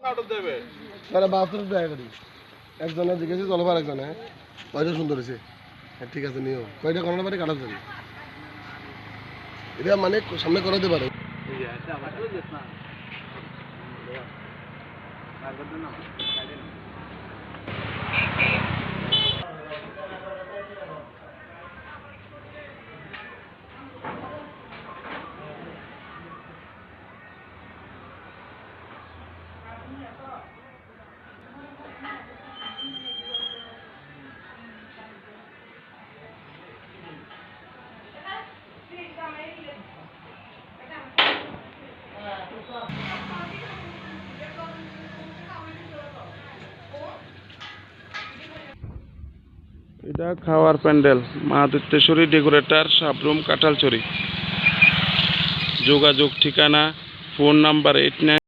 তাহলে 72 টাকা করি একজনে জিজ্ঞেস জলবার একজনে কয়টা সুন্দর হয়েছে হ্যাঁ ঠিক আছে নিও কয়টা করানোর পারে কাটা যাবে এটা মানে সামনে করাতে পারে এটা খাওয়ার প্যান্ডেল মা দত্তেশ্বরী ডেকোরেটর সাবরুম কাঁঠালছড়ি। যোগাযোগ ঠিকানা ফোন নাম্বার 89